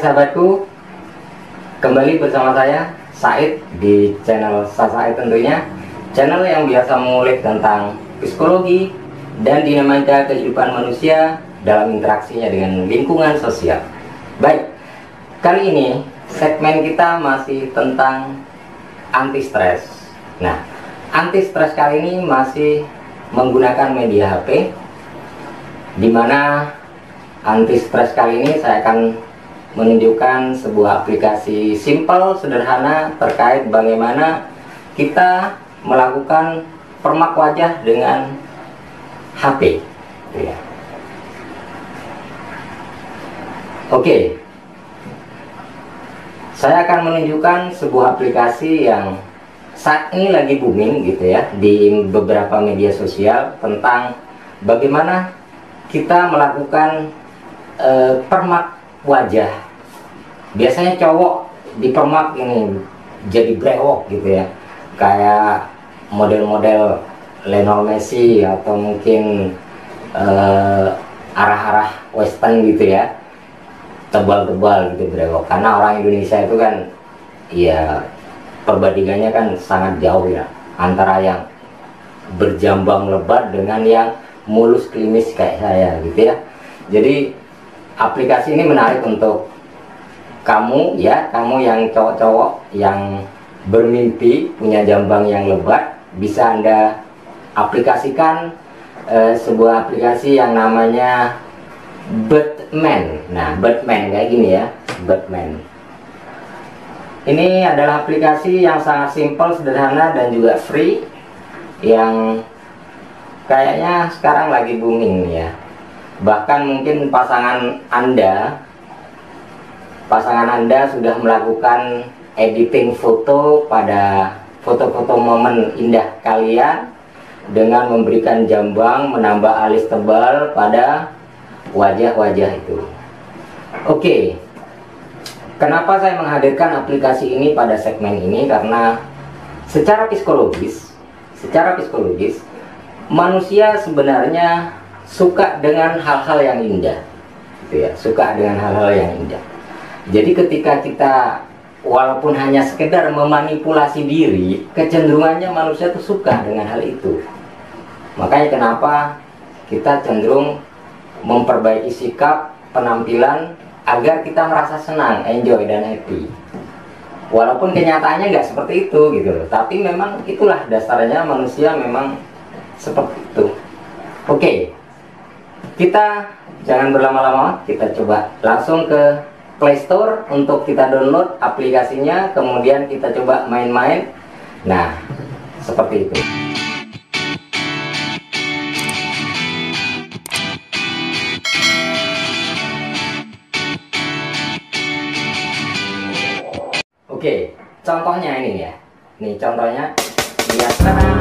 sahabatku, kembali bersama saya Said di channel Said tentunya, channel yang biasa mengulik tentang psikologi dan dinamika kehidupan manusia dalam interaksinya dengan lingkungan sosial. Baik, kali ini segmen kita masih tentang anti stres. Nah, anti stres kali ini masih menggunakan media HP, dimana anti stres kali ini saya akan menunjukkan sebuah aplikasi simple, sederhana terkait bagaimana kita melakukan permak wajah dengan HP. Ya. Oke, saya akan menunjukkan sebuah aplikasi yang saat ini lagi booming gitu ya di beberapa media sosial tentang bagaimana kita melakukan permak wajah. Biasanya cowok dipermak ini jadi brewok gitu ya, kayak model-model Lionel Messi atau mungkin arah-arah western gitu ya, tebal-tebal gitu brewok. Karena orang Indonesia itu kan ya perbandingannya kan sangat jauh ya antara yang berjambang lebat dengan yang mulus klimis kayak saya gitu ya. Jadi aplikasi ini menarik untuk kamu ya, kamu yang cowok-cowok yang bermimpi punya jambang yang lebat. Bisa Anda aplikasikan sebuah aplikasi yang namanya Batman. Nah, Batman kayak gini ya, Batman. Ini adalah aplikasi yang sangat simpel, sederhana dan juga free, yang kayaknya sekarang lagi booming ya. Bahkan mungkin pasangan Anda sudah melakukan editing foto pada foto-foto momen indah kalian dengan memberikan jambang, menambah alis tebal pada wajah-wajah itu. Oke, kenapa saya menghadirkan aplikasi ini pada segmen ini? Karena secara psikologis manusia sebenarnya suka dengan hal-hal yang indah gitu ya, suka dengan hal-hal yang indah. Jadi ketika kita walaupun hanya sekedar memanipulasi diri, kecenderungannya manusia tuh suka dengan hal itu. Makanya kenapa kita cenderung memperbaiki sikap, penampilan agar kita merasa senang, enjoy dan happy. Walaupun kenyataannya nggak seperti itu gitu loh, tapi memang itulah dasarnya manusia memang seperti itu. Oke, kita jangan berlama-lama, kita coba langsung ke Play Store untuk kita download aplikasinya, kemudian kita coba main-main. Nah, seperti itu. Oke, contohnya ini ya. Nih contohnya, lihat sekarang.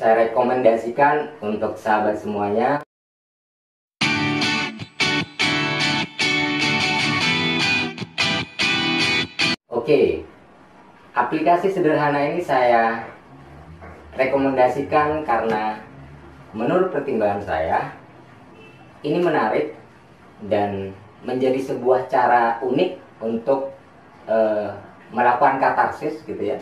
Saya rekomendasikan untuk sahabat semuanya. Oke, aplikasi sederhana ini saya rekomendasikan karena menurut pertimbangan saya ini menarik dan menjadi sebuah cara unik untuk melakukan katarsis gitu ya.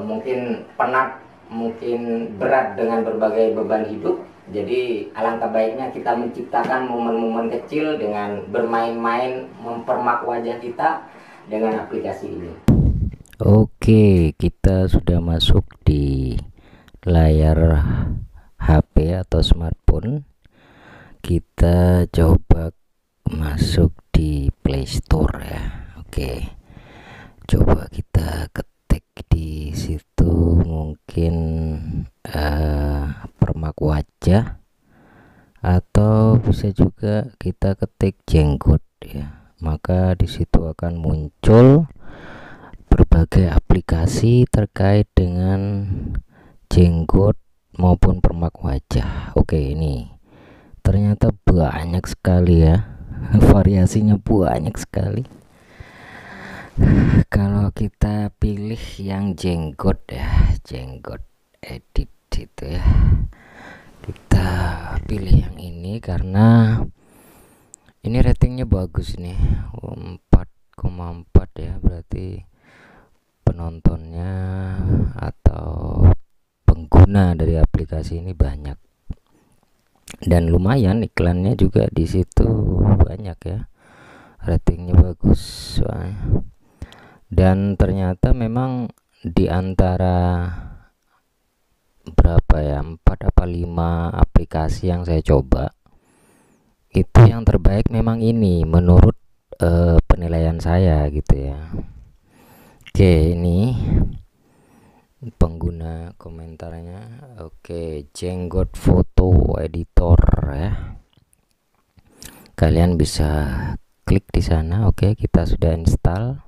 Mungkin penat, mungkin berat dengan berbagai beban hidup. Jadi alangkah baiknya kita menciptakan momen-momen kecil dengan bermain-main mempermak wajah kita dengan aplikasi ini. Oke, kita sudah masuk di layar HP atau smartphone. Kita coba masuk di Play Store ya. Oke, coba kita ketik di situ mungkin permak wajah, atau bisa juga kita ketik jenggot ya. Maka di situ akan muncul berbagai aplikasi terkait dengan jenggot maupun permak wajah. Oke, ini ternyata banyak sekali ya, variasinya banyak sekali. Kalau kita pilih yang jenggot ya, jenggot edit itu ya, kita pilih yang ini karena ini ratingnya bagus nih, 4,4 ya, berarti penontonnya atau pengguna dari aplikasi ini banyak, dan lumayan iklannya juga di situ banyak ya, ratingnya bagus soalnya. Dan ternyata memang di antara berapa ya, 4 apa 5 aplikasi yang saya coba, itu yang terbaik memang ini menurut penilaian saya gitu ya. Oke, ini pengguna komentarnya. Oke, Jenggot Foto Editor ya, kalian bisa klik di sana. Oke, kita sudah install,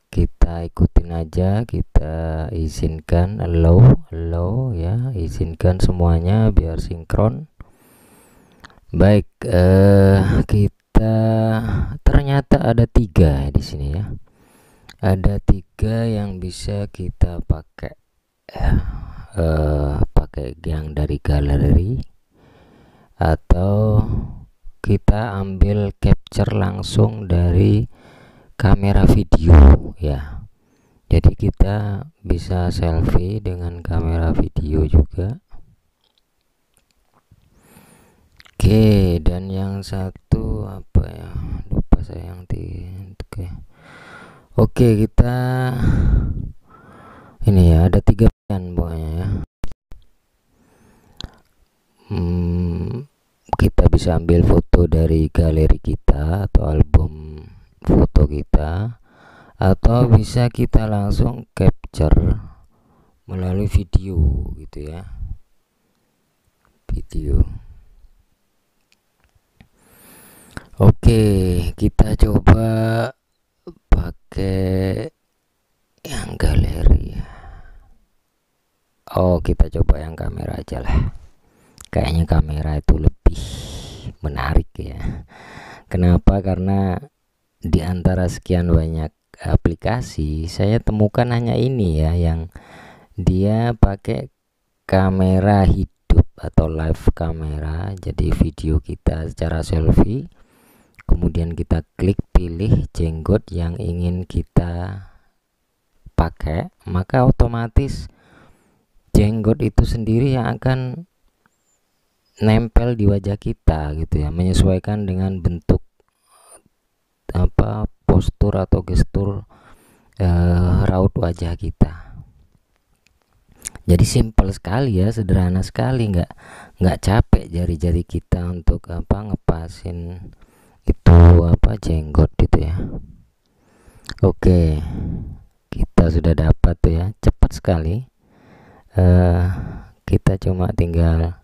kita ikutin aja, kita izinkan allow ya, izinkan semuanya biar sinkron. Baik, kita ternyata ada 3 di sini ya, ada 3 yang bisa kita pakai ya. Pakai yang dari galeri, atau kita ambil capture langsung dari kamera video ya, jadi kita bisa selfie dengan kamera video juga. Oke, dan yang satu apa ya, lupa saya yang oke, kita ini ya, ada 3 pilihan pokoknya ya. Kita bisa ambil foto dari galeri kita atau album foto kita, atau bisa kita langsung capture melalui video gitu ya, video. Oke, kita coba pakai yang galeri. Oh, kita coba yang kamera aja lah, kayaknya kamera itu lebih menarik ya. Kenapa? Karena di antara sekian banyak aplikasi, saya temukan hanya ini ya, yang dia pakai kamera hidup atau live kamera. Jadi video kita secara selfie, kemudian kita klik pilih jenggot yang ingin kita pakai, maka otomatis jenggot itu sendiri yang akan nempel di wajah kita gitu ya, menyesuaikan dengan bentuk apa, postur atau gestur raut wajah kita. Jadi simpel sekali ya, sederhana sekali, nggak capek jari-jari kita untuk apa, ngepasin itu apa, jenggot itu ya. Oke, kita sudah dapat tuh ya, cepat sekali. Kita cuma tinggal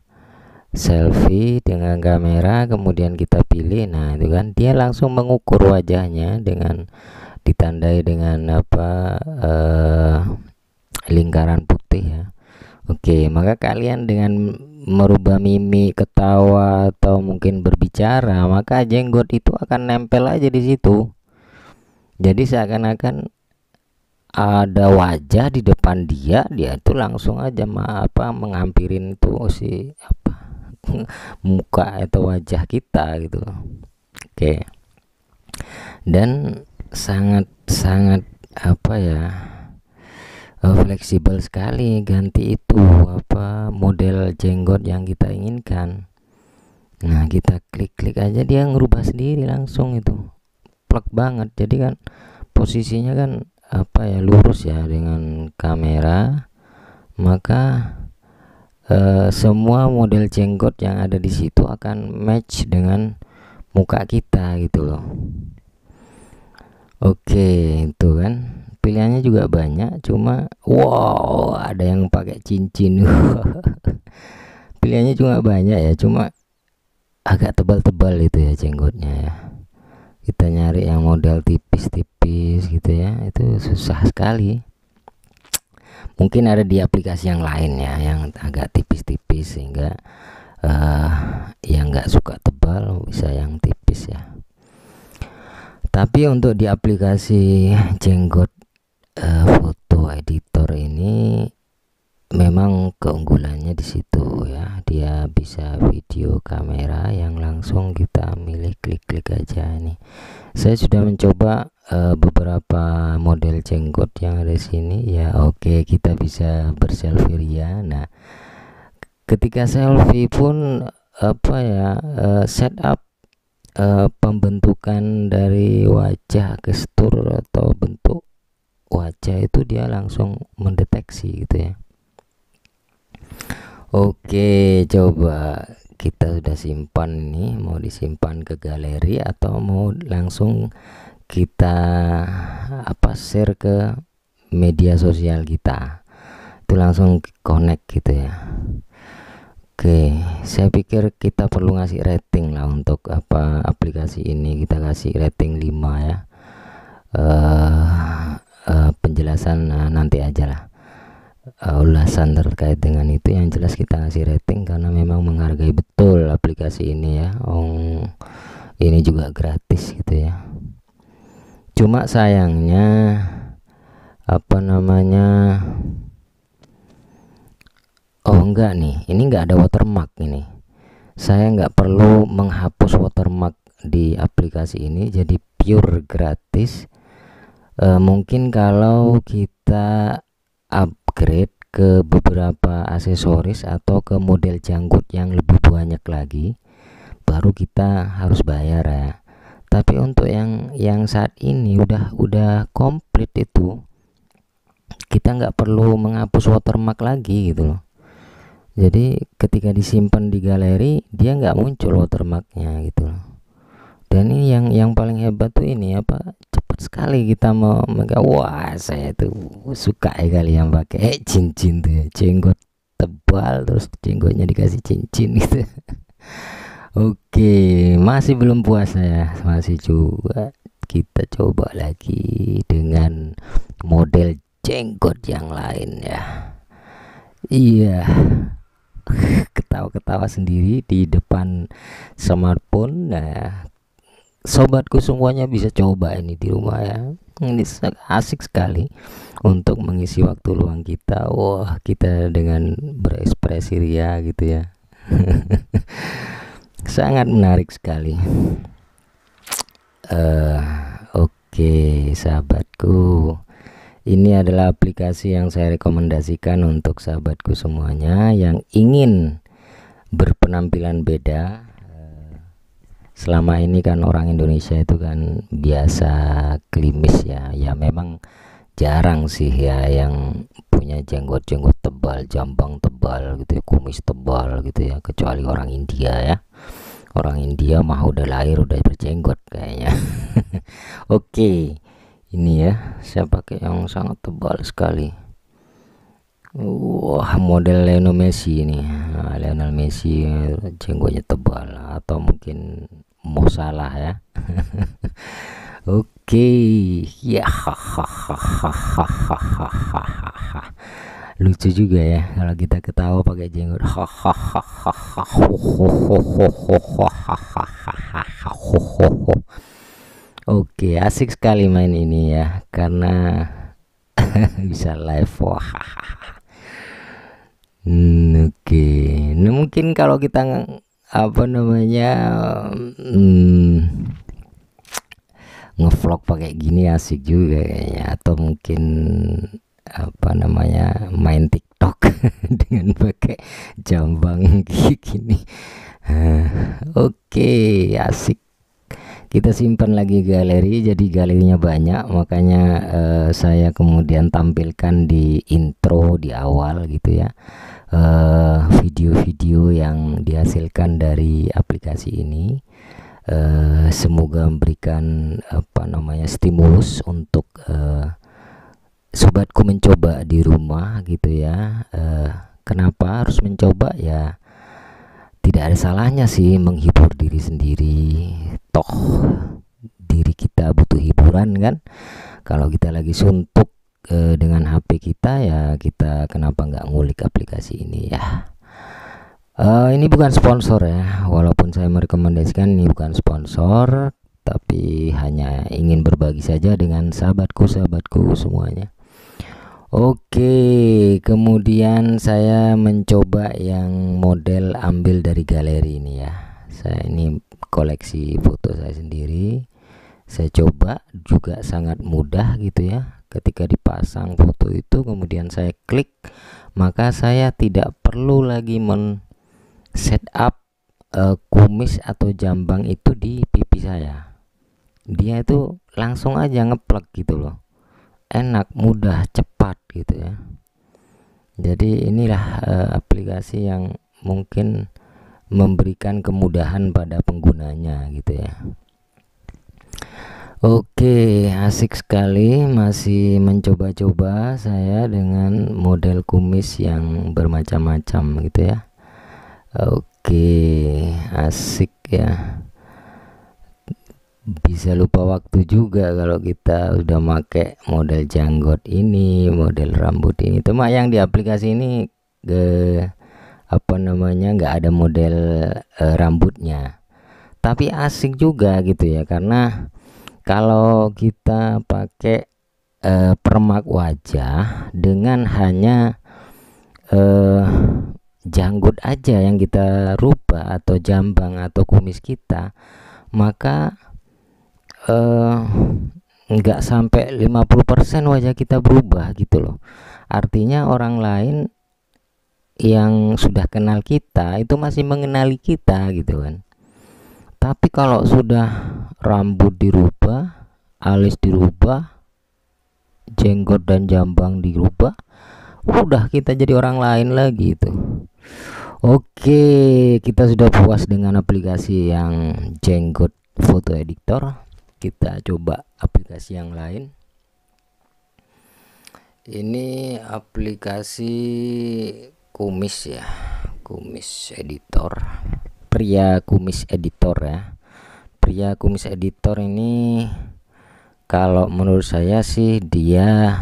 selfie dengan kamera, kemudian kita pilih. Nah itu kan dia langsung mengukur wajahnya dengan ditandai dengan apa, lingkaran putih ya. Oke, maka kalian dengan merubah mimik, ketawa, atau mungkin berbicara, maka jenggot itu akan nempel aja di situ. Jadi seakan-akan ada wajah di depan dia itu langsung aja menghampirin itu si apa muka atau wajah kita gitu. Oke, dan sangat apa ya, fleksibel sekali, ganti itu apa model jenggot yang kita inginkan. Nah kita klik aja, dia ngerubah sendiri langsung, itu plek banget. Jadi kan posisinya kan apa ya, lurus ya dengan kamera, maka semua model jenggot yang ada di situ akan match dengan muka kita gitu loh. Oke, itu kan pilihannya juga banyak, cuma wow, ada yang pakai cincin. Pilihannya cuma banyak ya, cuma agak tebal-tebal itu ya jenggotnya ya. Kita nyari yang model tipis-tipis gitu ya, itu susah sekali. Mungkin ada di aplikasi yang lain ya, yang agak tipis-tipis, sehingga yang nggak suka tebal bisa yang tipis ya. Tapi untuk di aplikasi Jenggot foto editor ini memang keunggulannya di situ ya, dia bisa video kamera yang langsung kita milih, klik-klik aja. Ini saya sudah mencoba beberapa model jenggot yang ada di sini ya. Oke, kita bisa berselfie ria. Nah, ketika selfie pun apa ya, setup pembentukan dari wajah, gestur atau bentuk wajah itu dia langsung mendeteksi gitu ya. Oke, coba kita sudah simpan nih, mau disimpan ke galeri atau mau langsung kita share ke media sosial kita, itu langsung connect gitu ya. Oke, saya pikir kita perlu ngasih rating lah untuk aplikasi ini. Kita kasih rating 5 ya. Penjelasan nanti aja lah, ulasan terkait dengan itu. Yang jelas kita ngasih rating karena memang menghargai betul aplikasi ini ya. Ini juga gratis gitu ya. Cuma sayangnya enggak nih, ini enggak ada watermark. Ini saya nggak perlu menghapus watermark di aplikasi ini, jadi pure gratis. Mungkin kalau kita upgrade ke beberapa aksesoris atau ke model janggut yang lebih banyak lagi, baru kita harus bayar ya. Tapi untuk yang saat ini udah komplit itu, kita nggak perlu menghapus watermark lagi gitu loh. Jadi ketika disimpan di galeri dia nggak muncul watermarknya gitu loh. Dan ini yang paling hebat tuh ini cepat sekali kita mau megang. Wah, saya tuh suka ya kali yang pakai cincin tuh ya, jenggot tebal terus jenggotnya dikasih cincin gitu. Oke, masih belum puas saya, masih juga kita coba lagi dengan model jenggot yang lain ya. Iya, ketawa-ketawa sendiri di depan smartphone. Nah, sobatku semuanya bisa coba ini di rumah ya. Ini asik sekali untuk mengisi waktu luang kita. Wah, kita dengan berekspresi ria gitu ya. Sangat menarik sekali. Oke, sahabatku, ini adalah aplikasi yang saya rekomendasikan untuk sahabatku semuanya yang ingin berpenampilan beda. Selama ini kan orang Indonesia itu kan biasa klimis ya. Ya memang jarang sih ya yang punya jenggot-jenggot tebal, jambang tebal gitu ya, kumis tebal gitu ya, kecuali orang India ya. Orang India mah udah lahir udah berjenggot kayaknya. Oke, ini ya saya pakai yang sangat tebal sekali. Wah, model Lionel Messi ini. Nah, Lionel Messi jenggotnya tebal, atau mungkin Mo Salah ya. Oke, ya, lucu juga ya kalau kita ketawa pakai jenggot. Oke, asik sekali main ini ya karena bisa live. Oke, nah mungkin kalau kita ngevlog pakai gini asik juga kayaknya, atau mungkin main TikTok dengan pakai jambang gini. Oke, asik. Kita simpan lagi galeri, jadi galerinya banyak, makanya saya kemudian tampilkan di intro di awal gitu ya, video-video yang dihasilkan dari aplikasi ini. Semoga memberikan stimulus untuk sobatku mencoba di rumah gitu ya. Kenapa harus mencoba ya? Tidak ada salahnya sih menghibur diri sendiri, toh diri kita butuh hiburan kan. Kalau kita lagi suntuk dengan HP kita ya, kita kenapa nggak ngulik aplikasi ini ya. Ini bukan sponsor ya, walaupun saya merekomendasikan, ini bukan sponsor, tapi hanya ingin berbagi saja dengan sahabatku semuanya. Oke, kemudian saya mencoba yang model ambil dari galeri ini ya. Saya ini koleksi foto saya sendiri. Saya coba juga sangat mudah gitu ya. Ketika dipasang foto itu kemudian saya klik, maka saya tidak perlu lagi setup kumis atau jambang itu di pipi saya. Dia itu langsung aja ngeplek gitu loh. Enak, mudah, cepat gitu ya. Jadi inilah aplikasi yang mungkin memberikan kemudahan pada penggunanya gitu ya. Oke, asik sekali, masih mencoba-coba saya dengan model kumis yang bermacam-macam gitu ya. Oke, asik ya. Bisa lupa waktu juga kalau kita udah make model janggot ini, model rambut ini. Cuma yang di aplikasi ini nggak ada model rambutnya, tapi asik juga gitu ya, karena kalau kita pakai permak wajah dengan hanya janggut aja yang kita rubah atau jambang atau kumis kita, maka nggak sampai 50% wajah kita berubah gitu loh. Artinya orang lain yang sudah kenal kita itu masih mengenali kita gitu kan. Tapi kalau sudah rambut dirubah, alis dirubah, jenggot dan jambang dirubah, udah kita jadi orang lain lagi itu. Oke, kita sudah puas dengan aplikasi yang jenggot foto editor. Kita coba aplikasi yang lain. Ini aplikasi kumis ya, kumis editor, pria kumis editor ya. Pria kumis editor ini kalau menurut saya sih dia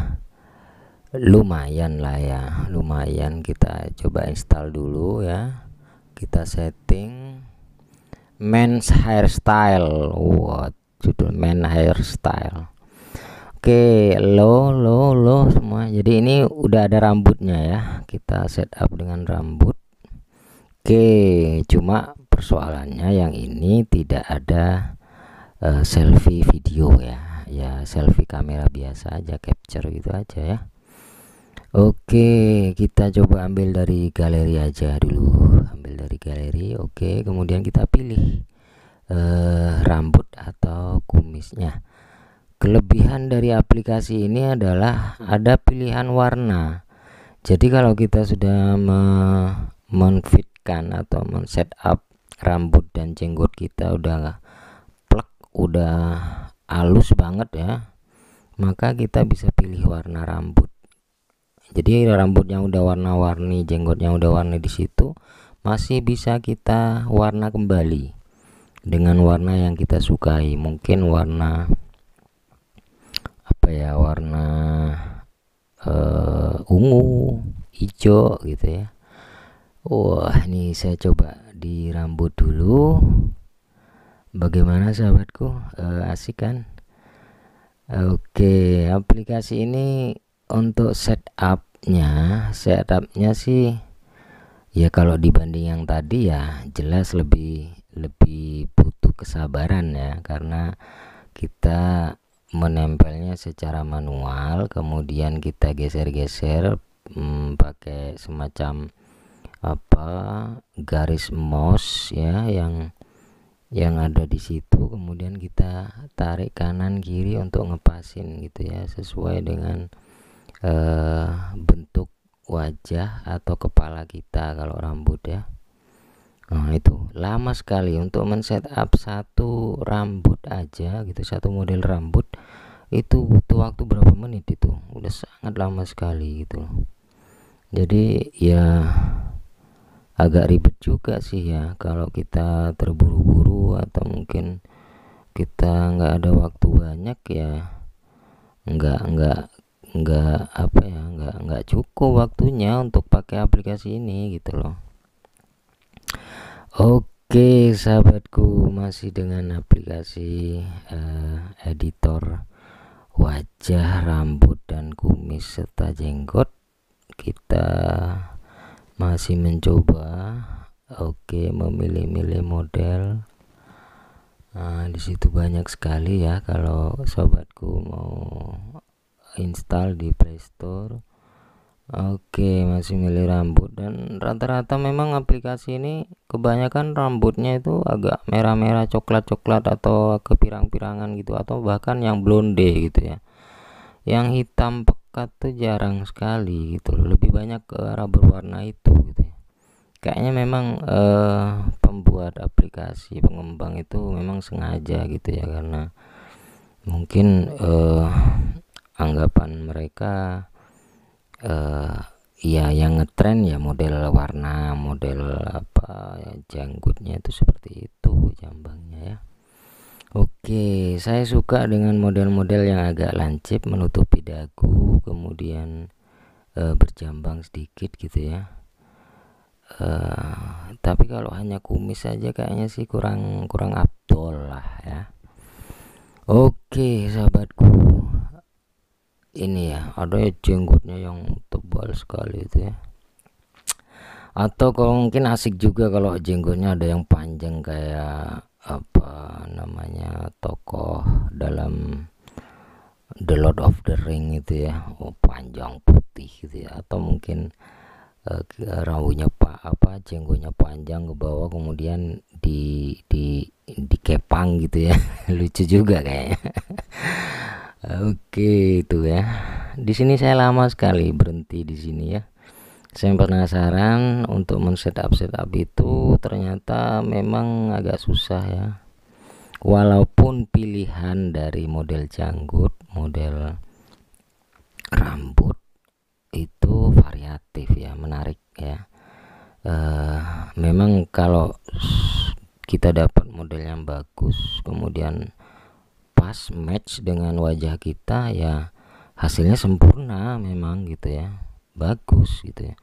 lumayan lah ya, lumayan. Kita coba install dulu ya. Kita setting men's hairstyle. Judul men hairstyle. Oke, lo semua. Jadi ini udah ada rambutnya ya. Kita setup dengan rambut. Oke, cuma persoalannya yang ini tidak ada selfie video ya. Ya selfie kamera biasa aja, capture gitu aja ya. Oke, kita coba ambil dari galeri aja dulu. Ambil dari galeri. Oke, kemudian kita pilih rambut atau kumisnya. Kelebihan dari aplikasi ini adalah ada pilihan warna. Jadi kalau kita sudah menfitkan atau men-setup rambut dan jenggot kita udah plek, udah halus banget ya, maka kita bisa pilih warna rambut. Jadi rambutnya udah warna-warni, jenggotnya udah warna di situ, masih bisa kita warna kembali dengan warna yang kita sukai. Mungkin warna warna ungu, hijau gitu ya. Wah, ini saya coba di rambut dulu. Bagaimana sahabatku, asik kan? Oke, aplikasi ini untuk setupnya sih ya, kalau dibanding yang tadi ya jelas lebih butuh kesabaran ya, karena kita menempelnya secara manual, kemudian kita geser-geser pakai semacam garis mouse ya yang ada di situ, kemudian kita tarik kanan kiri untuk ngepasin gitu ya, sesuai dengan bentuk wajah atau kepala kita kalau rambut ya. Nah itu lama sekali untuk men-setup satu rambut aja gitu, satu model rambut itu butuh waktu berapa menit, itu udah sangat lama sekali gitu. Jadi ya agak ribet juga sih ya kalau kita terburu-buru atau mungkin kita nggak ada waktu banyak ya, nggak cukup waktunya untuk pakai aplikasi ini gitu loh. Oke sahabatku, masih dengan aplikasi editor wajah, rambut, dan kumis serta jenggot. Kita masih mencoba memilih-milih model. Di situ banyak sekali ya kalau sobatku mau install di Playstore. Masih milih rambut, dan rata-rata memang aplikasi ini kebanyakan rambutnya itu agak merah-merah, coklat-coklat, atau kepirang-pirangan gitu, atau bahkan yang blonde gitu ya. Yang hitam pekat tuh jarang sekali gitu loh, lebih banyak ke arah berwarna itu gitu ya. Kayaknya memang pembuat aplikasi, pengembang itu memang sengaja gitu ya, karena mungkin anggapan mereka ya yang ngetren ya model warna, model apa ya, janggutnya itu seperti itu, jambangnya ya. Saya suka dengan model-model yang agak lancip, menutupi dagu, kemudian berjambang sedikit gitu ya. Tapi kalau hanya kumis saja kayaknya sih kurang afdol lah ya. Sahabatku, ini ya ada jenggotnya yang tebal sekali itu ya. Atau kalau mungkin asik juga kalau jenggotnya ada yang panjang kayak apa namanya, tokoh dalam The Lord of the Ring itu ya, panjang putih gitu ya. Atau mungkin rambutnya jenggotnya panjang ke bawah, kemudian dikepang gitu ya. Lucu juga kayaknya. Itu ya. Di sini saya lama sekali berhenti di sini ya. Saya penasaran untuk men-setup itu, ternyata memang agak susah ya. Walaupun pilihan dari model janggut, model rambut itu variatif ya, menarik ya. Memang kalau kita dapat model yang bagus, kemudian pas match dengan wajah kita ya, hasilnya sempurna memang gitu ya, bagus gitu ya.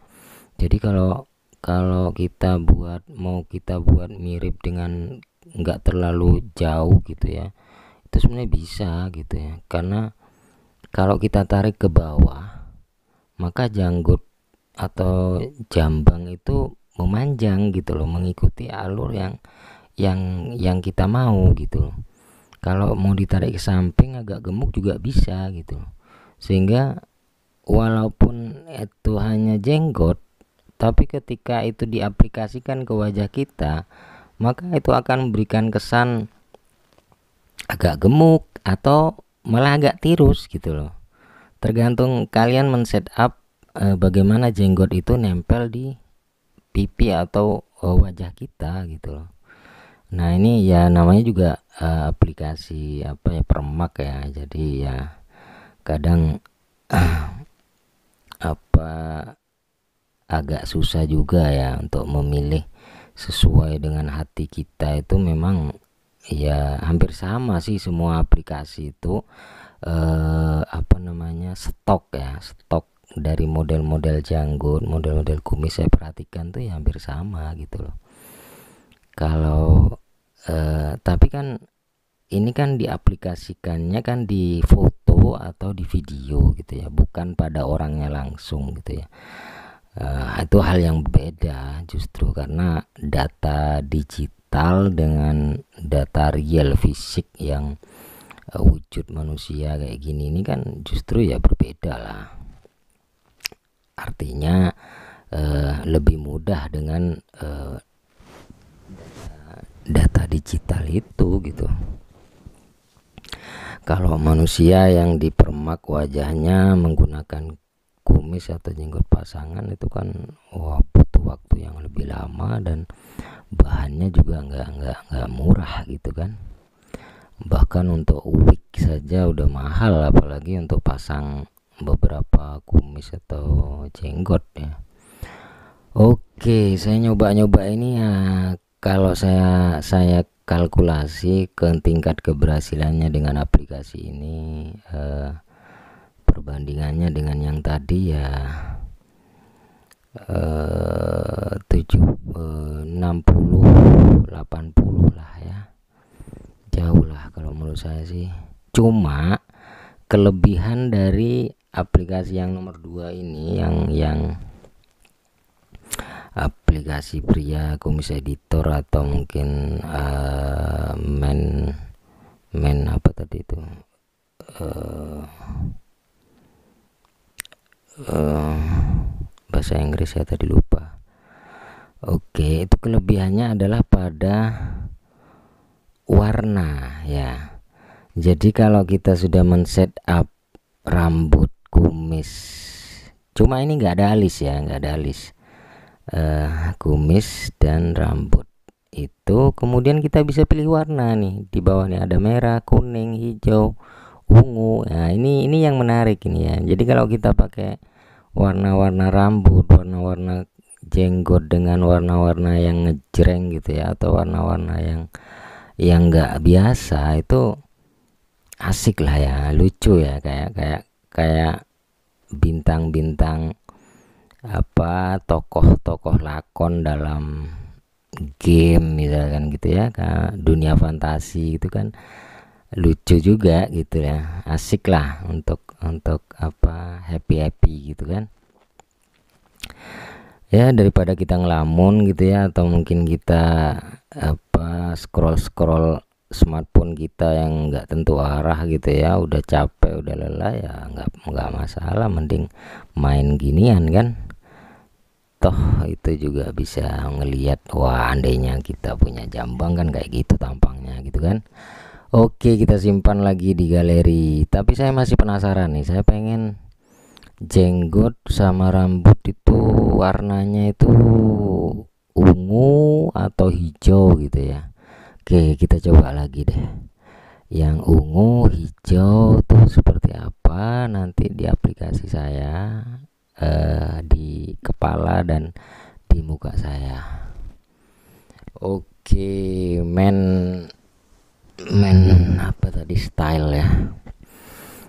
Jadi kalau kita mau buat mirip dengan nggak terlalu jauh gitu ya, itu sebenarnya bisa gitu ya. Karena kalau kita tarik ke bawah, maka janggut atau jambang itu memanjang gitu loh, mengikuti alur yang kita mau gitu loh. Kalau mau ditarik ke samping agak gemuk juga bisa gitu, sehingga walaupun itu hanya jenggot, tapi ketika itu diaplikasikan ke wajah kita, maka itu akan memberikan kesan agak gemuk atau malah agak tirus gitu loh. Tergantung kalian men-setup bagaimana jenggot itu nempel di pipi atau wajah kita gitu loh. Nah ini ya namanya juga aplikasi permak ya. Jadi ya kadang agak susah juga ya untuk memilih sesuai dengan hati kita. Itu memang ya hampir sama sih semua aplikasi itu stok dari model-model janggut, model-model kumis saya perhatikan tuh ya hampir sama gitu loh. Kalau tapi kan ini kan diaplikasikannya kan di foto atau di video gitu ya, bukan pada orangnya langsung gitu ya. Itu hal yang berbeda justru, karena data digital dengan data real fisik yang wujud manusia kayak gini, ini kan justru ya berbeda lah. Artinya lebih mudah dengan data digital itu gitu. Kalau manusia yang dipermak wajahnya menggunakan kumis atau jenggot pasangan, itu kan butuh waktu yang lebih lama, dan bahannya juga nggak murah gitu kan. Bahkan untuk wig saja udah mahal, apalagi untuk pasang beberapa kumis atau jenggot ya. Saya nyoba ini ya. Kalau saya kalkulasi ke tingkat keberhasilannya dengan aplikasi ini, perbandingannya dengan yang tadi ya 60, 80 menurut saya sih. Cuma kelebihan dari aplikasi yang nomor 2 ini, yang aplikasi pria kumis editor, atau mungkin men apa tadi itu, bahasa Inggris saya tadi lupa. Oke, itu kelebihannya adalah pada warna ya. Jadi kalau kita sudah men-set up rambut, kumis, cuma ini nggak ada alis ya, nggak ada alis, kumis dan rambut itu, kemudian kita bisa pilih warna nih. Di bawah nih ada merah, kuning, hijau, ungu. Nah ini yang menarik ini ya. Jadi kalau kita pakai warna-warna rambut, warna-warna jenggot dengan warna-warna yang ngejreng gitu ya, atau warna-warna yang nggak biasa, itu asik lah ya, lucu ya, kayak bintang-bintang apa, tokoh-tokoh lakon dalam game misalkan gitu ya, dunia fantasi gitu kan, lucu juga gitu ya, asik lah untuk apa, happy gitu kan ya, daripada kita ngelamun gitu ya, atau mungkin kita apa, scroll smartphone kita yang nggak tentu arah gitu ya, udah capek, udah lelah ya, nggak masalah, mending main ginian kan, toh itu juga bisa ngelihat, wah andainya kita punya jambang kan kayak gitu tampangnya gitu kan. Oke, kita simpan lagi di galeri, tapi saya masih penasaran nih, saya pengen jenggot sama rambut itu warnanya itu ungu atau hijau gitu ya. Oke, kita coba lagi deh. Yang ungu, hijau tuh seperti apa nanti di aplikasi saya, di kepala dan di muka saya. Oke, men apa tadi, style ya.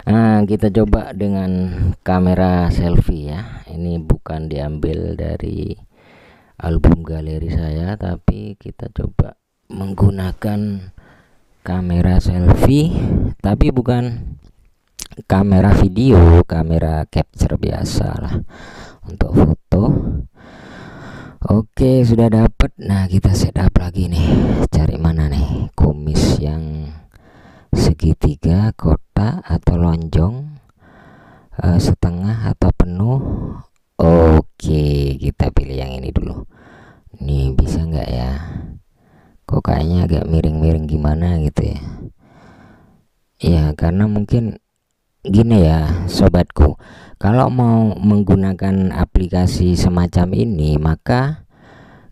Nah, kita coba dengan kamera selfie ya. Ini bukan diambil dari album galeri saya, tapi kita coba menggunakan kamera selfie, tapi bukan kamera video, kamera capture biasa lah untuk foto. Oke, sudah dapat. Nah, kita setup lagi nih, cari mana nih kumis yang segitiga, kotak atau lonjong, setengah atau penuh. Oke, kita pilih yang ini dulu. Nih, bisa nggak ya? Kok kayaknya agak miring-miring gimana gitu ya. Ya, karena mungkin gini ya sobatku, kalau mau menggunakan aplikasi semacam ini, maka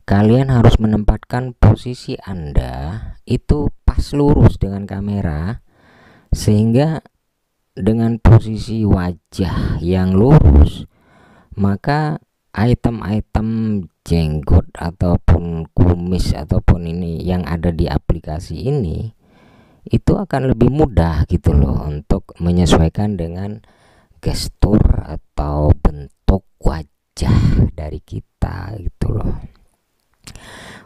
kalian harus menempatkan posisi Anda itu pas lurus dengan kamera, sehingga dengan posisi wajah yang lurus, maka item-item jenggot ataupun kumis ataupun ini yang ada di aplikasi ini itu akan lebih mudah gitu loh, untuk menyesuaikan dengan gestur atau bentuk wajah dari kita gitu loh.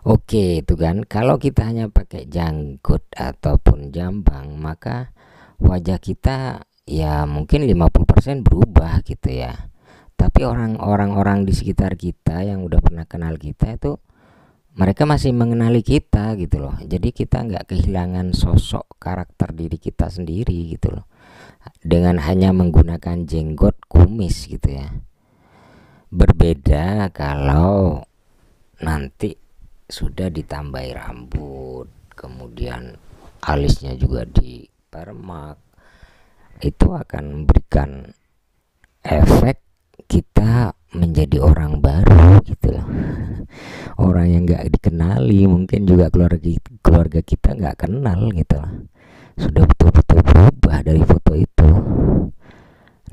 Oke, itu kan kalau kita hanya pakai janggut ataupun jambang, maka wajah kita ya mungkin 50% berubah gitu ya. Tapi orang-orang di sekitar kita yang udah pernah kenal kita itu, mereka masih mengenali kita gitu loh. Jadi kita nggak kehilangan sosok karakter diri kita sendiri gitu loh, dengan hanya menggunakan jenggot, kumis gitu ya. Berbeda kalau nanti sudah ditambahi rambut, kemudian alisnya juga dipermak, itu akan memberikan efek kita menjadi orang baru gitu loh. Orang yang nggak dikenali, mungkin juga keluarga kita nggak kenal gitu loh, sudah betul-betul berubah dari foto itu.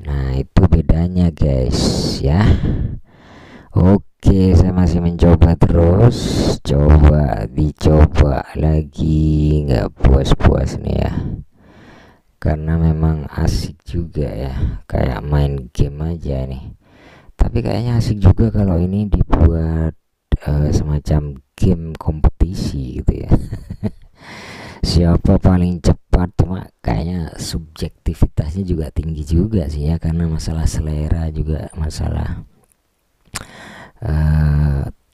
Nah, itu bedanya guys ya. Oke, saya masih mencoba terus, dicoba lagi, nggak puas-puas nih ya, karena memang asik juga ya, kayak main game aja nih. Tapi kayaknya asik juga kalau ini dibuat semacam game kompetisi gitu ya. Siapa paling cepat part, cuma kayaknya subjektivitasnya juga tinggi juga sih ya, karena masalah selera juga masalah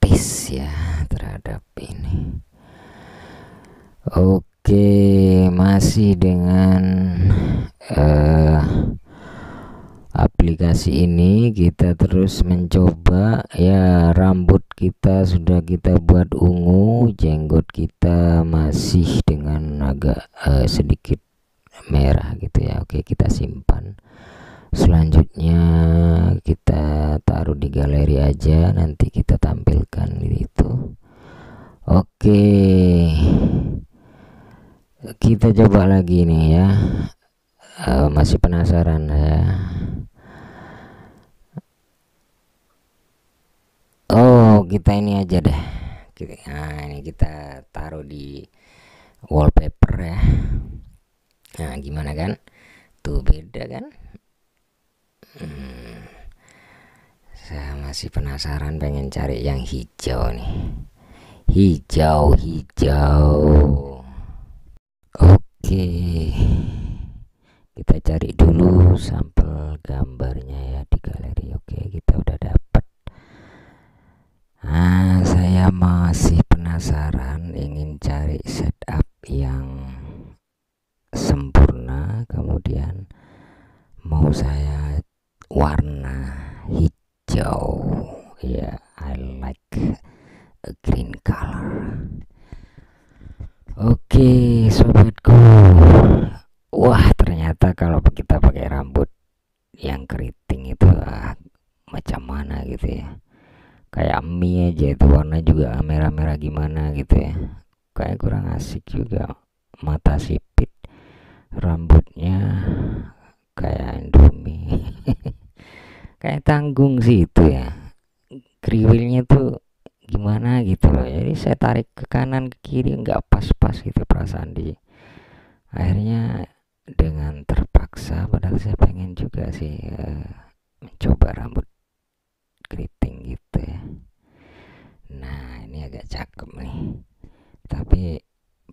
taste ya terhadap ini. Oke, masih dengan aplikasi ini kita terus mencoba ya. Rambut kita sudah kita buat ungu, jenggot kita masih dengan agak sedikit merah gitu ya. Oke, kita simpan. Selanjutnya kita taruh di galeri aja, nanti kita tampilkan itu. Oke, kita coba lagi nih ya. Masih penasaran ya. Oh, kita ini aja deh. Nah, ini kita taruh di wallpaper ya. Nah, gimana kan? Tuh beda kan? Saya masih penasaran, pengen cari yang hijau nih. Hijau. Oke, kita cari dulu sampel gambarnya ya di galeri. Oke, kita udah dapat. Nah, saya masih penasaran, ingin cari setup yang sempurna. Kemudian mau saya warna hijau ya, I like a green color. Oke sobatku, wah ternyata kalau kita pakai rambut yang keriting itu macam mana gitu ya, kayak mie aja itu, warna juga merah-merah gimana gitu ya, kayak kurang asik juga. Mata sipit, rambutnya kayak Indomie. Kayak tanggung sih itu ya, kriwilnya tuh gimana gitu loh. Jadi saya tarik ke kanan ke kiri nggak pas-pas gitu perasaan di. Akhirnya dengan terpaksa, padahal saya pengen juga sih mencoba rambut keriting gitu ya. Nah ini agak cakep nih, tapi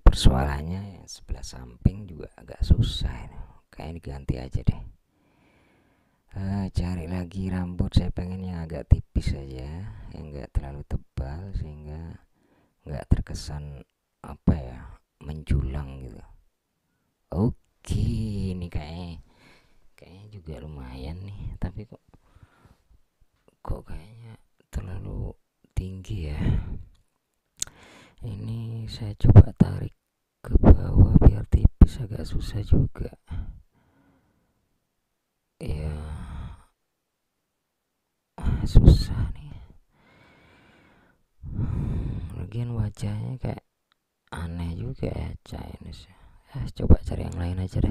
persoalannya yang sebelah samping juga agak susah. Kayaknya diganti aja deh. Cari lagi rambut, saya pengen yang agak tipis aja, yang enggak terlalu tebal sehingga enggak terkesan apa ya, menjulang gitu. Oke, ini kayaknya juga lumayan nih, tapi kok kayaknya terlalu tinggi ya. Ini saya coba tarik ke bawah biar tipis, agak susah juga ya. Susah nih, lagian wajahnya kayak aneh juga ya, Chinese ya. Coba cari yang lain aja deh,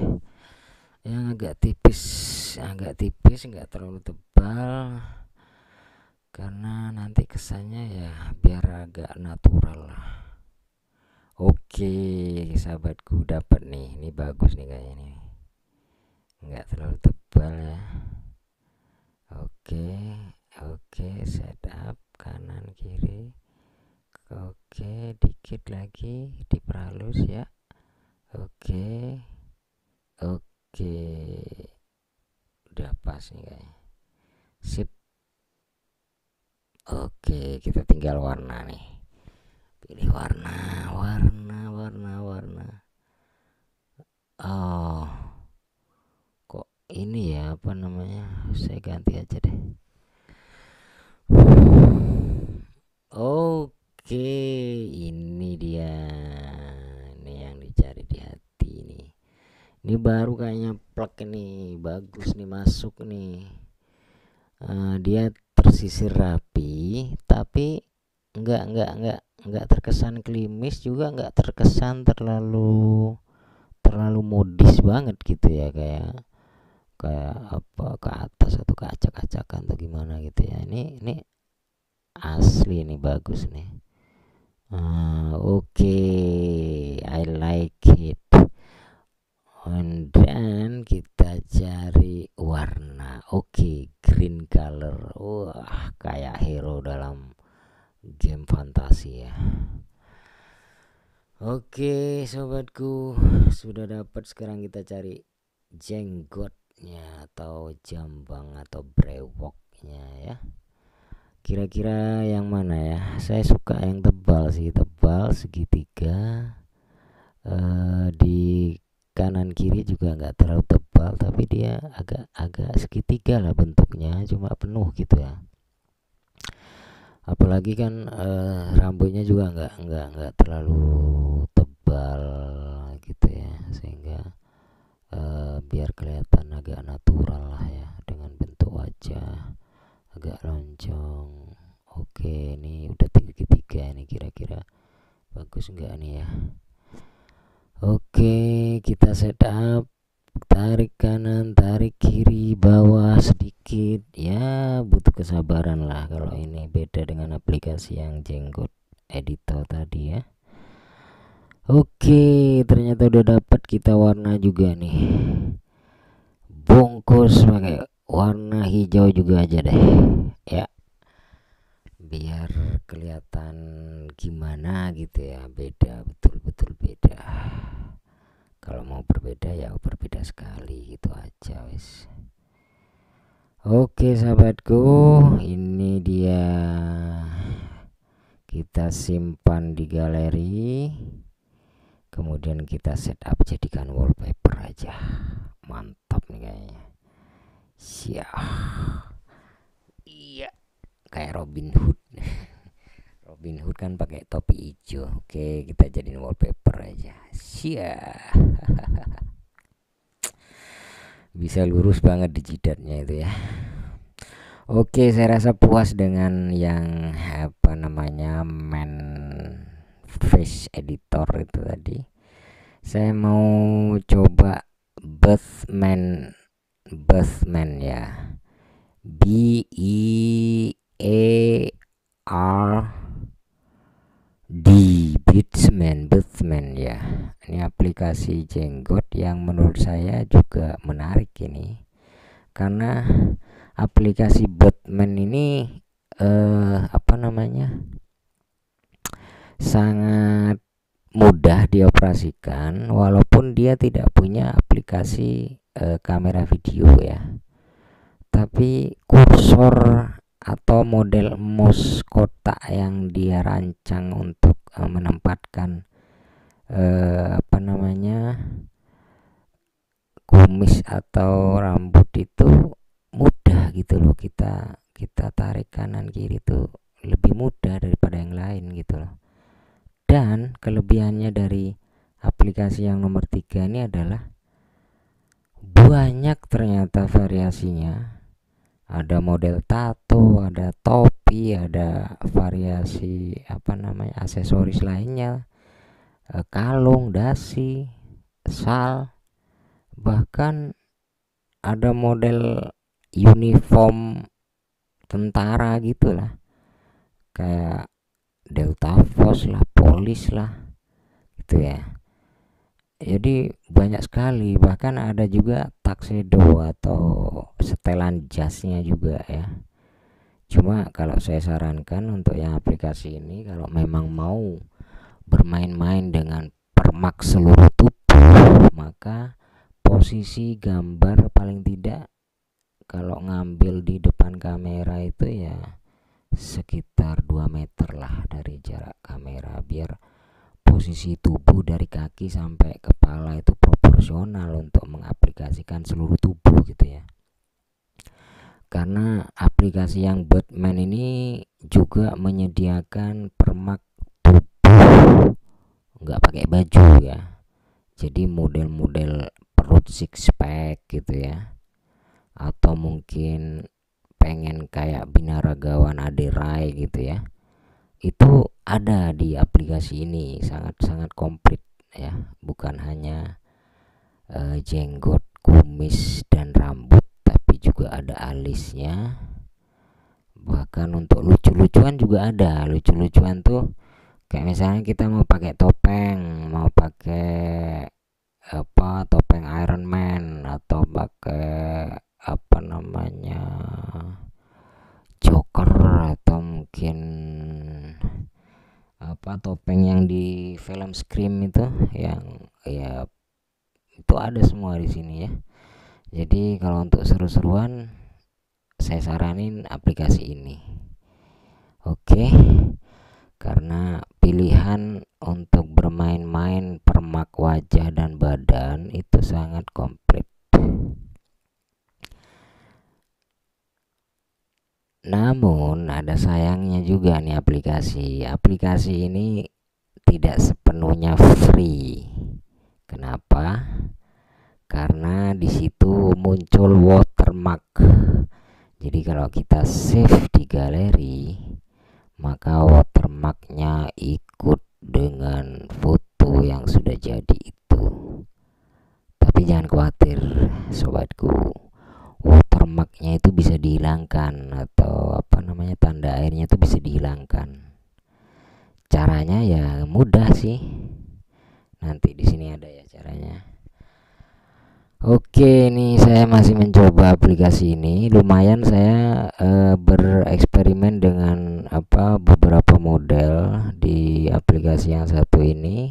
yang agak tipis nggak terlalu tebal, karena nanti kesannya ya biar agak natural lah. Oke sahabatku, dapat nih, ini bagus nih kayaknya nih, nggak terlalu tebal ya. Oke, setup kanan kiri. Oke, dikit lagi diperhalus ya. Oke, udah pas nih kayaknya. Sip. Oke, kita tinggal warna nih. Pilih warna. Oh, kok ini ya, apa namanya? Saya ganti aja deh. Oke, ini dia. Ini yang dicari di hati ini. Ini baru kayaknya plug ini, bagus nih, masuk nih. Dia tersisir rapi, tapi enggak terkesan klimis juga, enggak terkesan terlalu modis banget gitu ya, kayak apa, ke atas atau ke acak-acakan atau gimana gitu ya. Ini asli nih, bagus nih. Oke, I like it. Dan kita cari warna. Oke, green color. Wah, kayak hero dalam game fantasi ya. Oke sobatku, sudah dapat. Sekarang kita cari jenggotnya atau jambang atau brewoknya ya. Kira-kira yang mana ya? Saya suka yang tebal sih, tebal segitiga. Di kanan kiri juga nggak terlalu tebal, tapi dia agak segitiga lah bentuknya, cuma penuh gitu ya. Apalagi kan rambutnya juga nggak terlalu tebal gitu ya, sehingga biar kelihatan agak natural lah ya, dengan bentuk wajah agak lonjong. Oke, ini udah tiga ini, kira-kira bagus nggak nih ya? Oke, kita setup. Tarik kanan, tarik kiri, bawah sedikit ya, butuh kesabaran lah kalau ini, beda dengan aplikasi yang jenggot editor tadi ya. Oke, ternyata udah dapat kita warna juga nih, bungkus pakai warna hijau juga aja deh ya, biar kelihatan gimana gitu ya, beda, betul-betul beda. Kalau mau berbeda ya berbeda sekali gitu aja wis. Oke sahabatku, ini dia, kita simpan di galeri, kemudian kita setup jadikan wallpaper aja. Mantap nih kayaknya. Siap. Iya, kayak Robin Hood. Robin Hood kan pakai topi hijau. Oke, kita jadiin wallpaper aja. Siap. Bisa lurus banget di jidatnya itu ya. Oke, saya rasa puas dengan yang apa namanya man face editor itu tadi. Saya mau coba Bathman ya, BEARD, Bathman ya. Ini aplikasi jenggot yang menurut saya juga menarik ini, karena aplikasi Bathman ini apa namanya, sangat mudah dioperasikan walaupun dia tidak punya aplikasi kamera video ya. Tapi kursor atau model mouse kotak yang dia rancang untuk menempatkan apa namanya, kumis atau rambut itu mudah gitu loh, kita tarik kanan kiri tuh lebih mudah daripada yang lain gitu loh. Dan kelebihannya dari aplikasi yang nomor 3 ini adalah banyak ternyata variasinya. Ada model tato, ada topi, ada variasi apa namanya, aksesoris lainnya, kalung, dasi, sal, bahkan ada model uniform tentara gitulah, kayak Delta Force lah, polis lah gitu ya. Jadi banyak sekali, bahkan ada juga tuxedo atau setelan jasnya juga ya. Cuma kalau saya sarankan untuk yang aplikasi ini, kalau memang mau bermain-main dengan permak seluruh tubuh, maka posisi gambar paling tidak kalau ngambil di depan kamera itu ya sekitar 2 meter lah dari jarak kamera, biar posisi tubuh dari kaki sampai kepala itu proporsional untuk mengaplikasikan seluruh tubuh gitu ya. Karena aplikasi yang Bathman ini juga menyediakan permak tubuh nggak pakai baju ya, jadi model-model perut six pack gitu ya, atau mungkin pengen kayak binaragawan Aderai gitu ya, itu ada di aplikasi ini, sangat-sangat komplit ya. Bukan hanya jenggot, kumis dan rambut, tapi juga ada alisnya, bahkan untuk lucu-lucuan juga ada. Lucu-lucuan tuh kayak misalnya kita mau pakai topeng, mau pakai apa, topeng Iron Man, atau pakai apa namanya, Joker, atau mungkin apa topeng yang di film Scream itu, yang ya itu ada semua di sini ya. Jadi kalau untuk seru-seruan saya saranin aplikasi ini. Oke, karena pilihan untuk bermain-main permak wajah dan badan itu sangat komplit. Namun ada sayangnya juga nih, aplikasi ini tidak sepenuhnya free. Kenapa? Karena di situ muncul watermark. Jadi kalau kita save di galeri, maka watermarknya ikut dengan foto yang sudah jadi itu. Tapi jangan khawatir sobatku, watermarknya itu bisa dihilangkan, atau apa namanya, tanda airnya itu bisa dihilangkan. Caranya ya mudah sih. Nanti di sini ada ya caranya. Oke, ini saya masih mencoba aplikasi ini. Lumayan saya bereksperimen dengan beberapa model di aplikasi yang satu ini,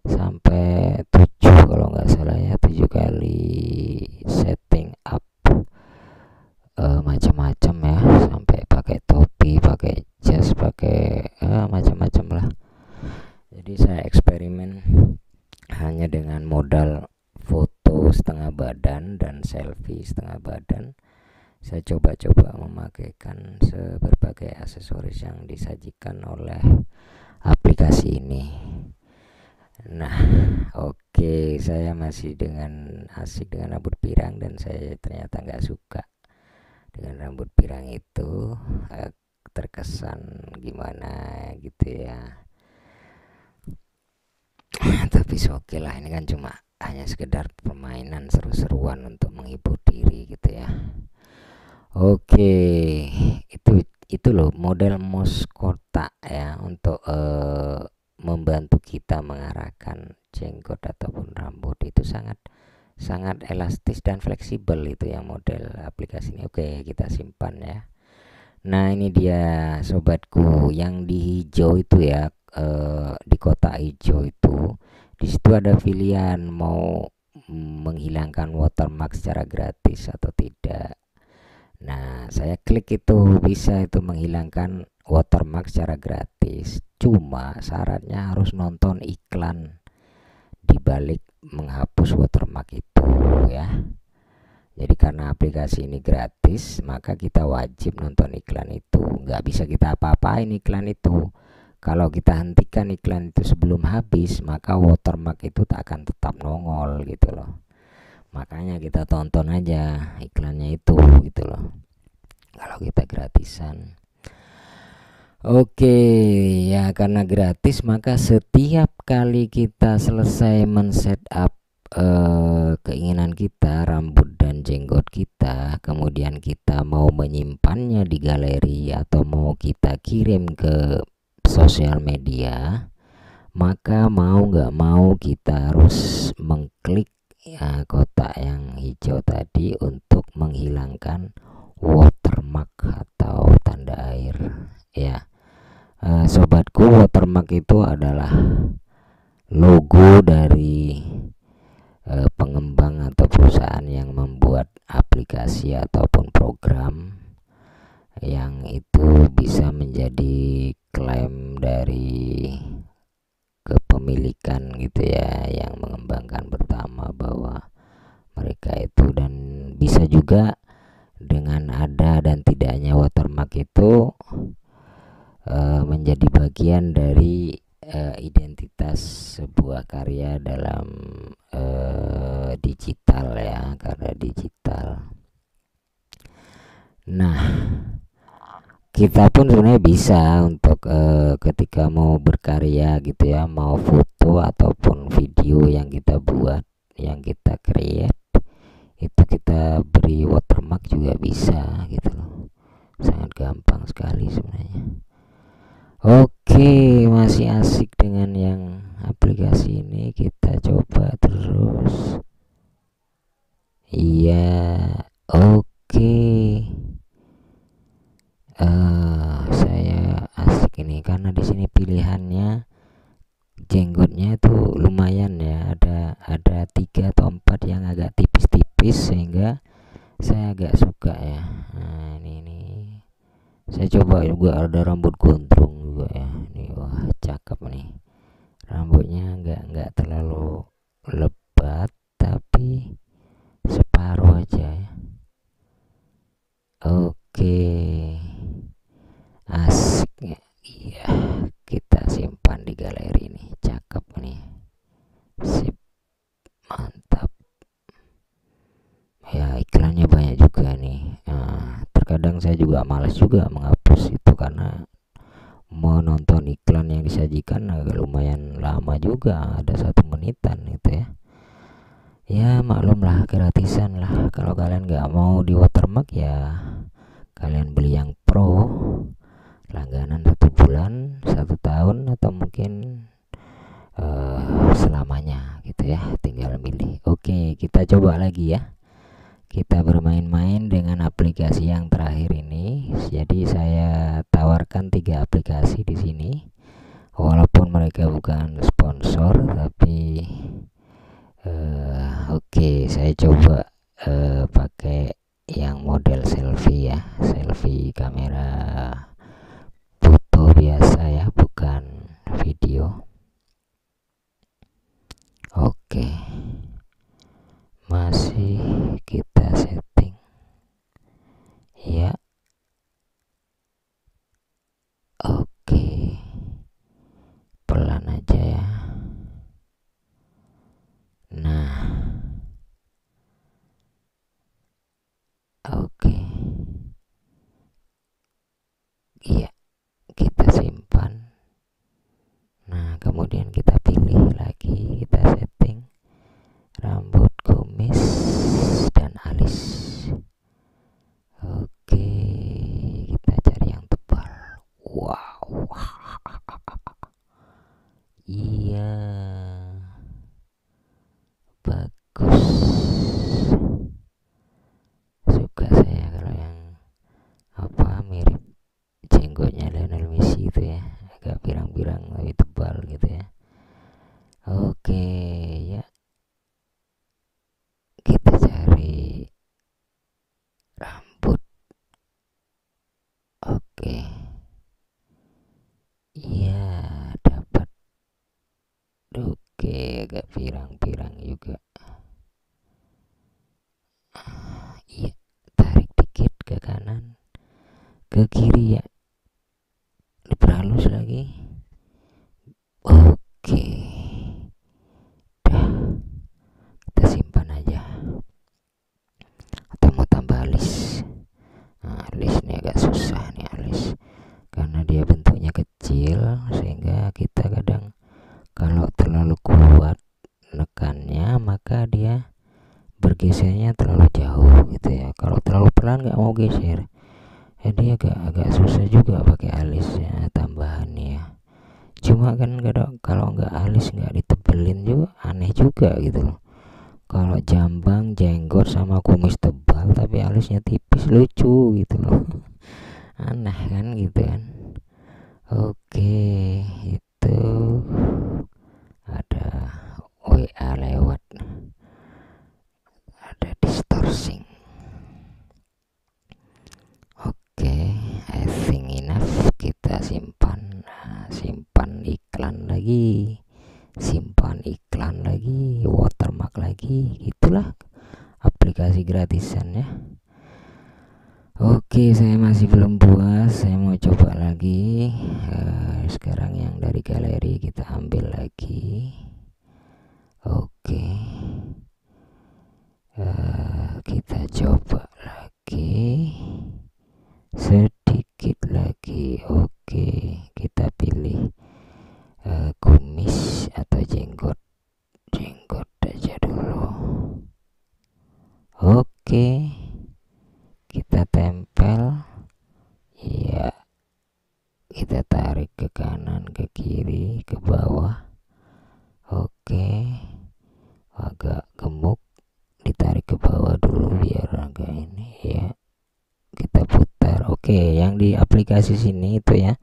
sampai 7 kalau nggak salah ya, 7 kali setting up macam-macam ya, sampai pakai topi, pakai jas, pakai macam-macam lah. Jadi saya eksperimen hanya dengan modal foto setengah badan dan selfie setengah badan. Saya coba-coba memakaikan berbagai aksesoris yang disajikan oleh aplikasi ini. Nah, oke, saya masih asik dengan rambut pirang, dan saya ternyata nggak suka dengan rambut pirang itu, terkesan gimana gitu ya. Tapi oke lah, ini kan cuma hanya sekedar permainan seru-seruan untuk menghibur diri gitu ya. Oke, itu loh model mouse kotak ya, untuk membantu kita mengarahkan jenggot ataupun rambut. Itu sangat elastis dan fleksibel itu yang model aplikasi ini. Oke, kita simpan ya. Nah, ini dia sobatku, yang di hijau itu ya, di kotak hijau itu, di situ ada pilihan mau menghilangkan watermark secara gratis atau tidak. Nah, saya klik itu, bisa itu menghilangkan watermark secara gratis. Cuma syaratnya harus nonton iklan di balik menghapus watermark itu ya. Jadi karena aplikasi ini gratis, maka kita wajib nonton iklan itu. Nggak bisa kita apa-apain iklan itu. Kalau kita hentikan iklan itu sebelum habis, maka watermark itu tak akan tetap nongol gitu loh. Makanya kita tonton aja iklannya itu gitu loh, kalau kita gratisan. Oke ya, karena gratis maka setiap kali kita selesai men-setup keinginan kita, rambut dan jenggot kita, kemudian kita mau menyimpannya di galeri atau mau kita kirim ke sosial media, maka mau nggak mau kita harus mengklik kotak yang hijau tadi untuk menghilangkan watermark atau tanda air ya. Sobatku, watermark itu adalah logo dari pengembang atau perusahaan yang membuat aplikasi ataupun program, yang itu bisa menjadi klaim dari kepemilikan gitu ya, yang mengembangkan pertama bahwa mereka itu, dan bisa juga dengan ada dan tidaknya watermark itu menjadi bagian dari identitas sebuah karya dalam digital ya, karena digital. Nah, kita pun sebenarnya bisa untuk ketika mau berkarya gitu ya, mau foto ataupun video yang kita buat, yang kita create, itu kita beri watermark juga bisa gitu loh. Sangat gampang sekali sebenarnya. Oke, masih asik dengan yang aplikasi ini, kita coba terus. Iya, oke. Saya asik ini karena di sini pilihannya jenggotnya itu lumayan ya, ada 3 atau 4 yang agak tipis-tipis sehingga saya agak suka ya. Nah, ini saya coba juga ada rambut gondrong juga ya. Ini wah cakep nih. Rambutnya nggak terlalu lebat tapi separuh aja ya. Oke, asik ya. Iya, kita simpan di galeri ini. Cakep nih. Sip, mantap. Ya iklannya banyak juga nih. Nah, terkadang saya juga malas juga menghapus itu karena menonton iklan yang disajikan agak lumayan lama juga, ada 1 menitan gitu ya. Ya maklum lah, gratisan lah. Kalau kalian nggak mau di watermark ya kalian beli yang pro, langganan 1 bulan, 1 tahun, atau mungkin selamanya gitu ya, tinggal milih. Oke, kita coba lagi ya. Kita bermain-main dengan aplikasi yang terakhir ini. Jadi saya tawarkan 3 aplikasi di sini. Walaupun mereka bukan sponsor, tapi oke, saya coba pakai yang model selfie ya, selfie kamera foto biasa ya, bukan video. Oke, masih kita setting ya. Oke, pelan aja ya. Nah, oke, iya, kita simpan. Nah, kemudian kita pilih lagi, kita setting rambut, kumis, dan alis. Oke, kita cari yang tebal. Wow, iya, bagus. Suka saya kalau yang mirip jenggotnya Lionel Messi itu ya, agak pirang-pirang tapi tebal gitu ya. Oke ya, kita cari rambut. Oke, iya dapat. Oke, agak pirang-pirang juga. Iya, tarik dikit ke kanan, ke kiri ya, diperhalus lagi. Oke, dah, kita simpan aja. Atau mau tambah alis? Nah, alis ini agak susah nih, alis karena dia bentuknya kecil sehingga kita kadang kalau terlalu kuat nekannya maka dia bergesernya terlalu jauh gitu ya. Kalau terlalu pelan nggak mau geser, jadi agak susah juga pakai alis ya, tambahan ya. Cuma kan kadang kalau nggak alis, nggak ditebelin juga aneh juga gitu loh. Kalau jambang, jenggot sama kumis tebal tapi alisnya tipis, lucu gitu loh. Aneh kan gitu kan. Oke, itu ada WA lewat, ada distorting. Oke, I think enough. Kita simpan. Nah, simpan iklan lagi, simpan iklan lagi, watermark lagi, itulah aplikasi gratisan ya. Oke, saya masih belum puas, saya mau coba lagi. Sekarang yang dari galeri kita ambil lagi. Oke, kita coba lagi sedikit lagi. Oke, kita pilih kumis atau jenggot aja dulu. Oke, kita tempel ya, kita tarik ke kanan, ke kiri, ke bawah. Oke, agak gemuk, ditarik ke bawah dulu biar agak ini ya, kita putar. Oke, yang di aplikasi sini itu ya,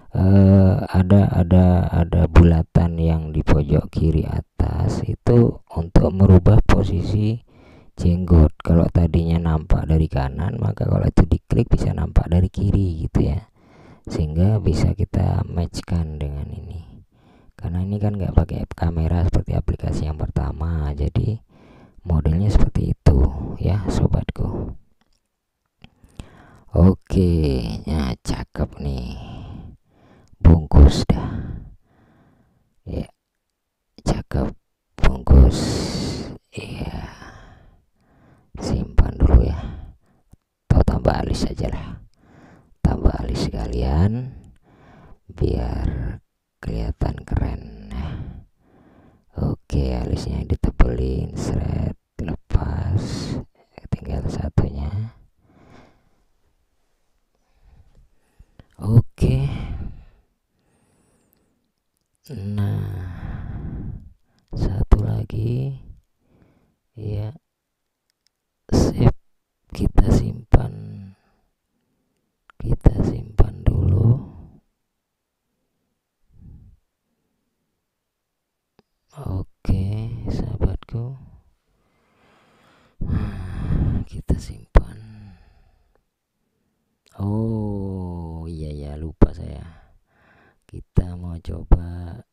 ada bulatan yang di pojok kiri atas itu untuk merubah posisi jenggot. Kalau tadinya nampak dari kanan, maka kalau itu diklik bisa nampak dari kiri gitu ya, sehingga bisa kita matchkan dengan ini. Karena ini kan nggak pakai kamera seperti aplikasi yang pertama, jadi modelnya seperti itu ya sobatku. Oke, ya cakep nih, bungkus dah ya, cakep, bungkus ya, simpan dulu ya, atau tambah alis aja lah, tambah alis sekalian biar kelihatan keren ya. Oke, alisnya ditebelin, seret, lepas, tinggal satunya. Oke, nah satu lagi ya, sip, kita simpan dulu. Oke sahabatku, kita simpan. Oh iya ya, lupa saya, kita mau coba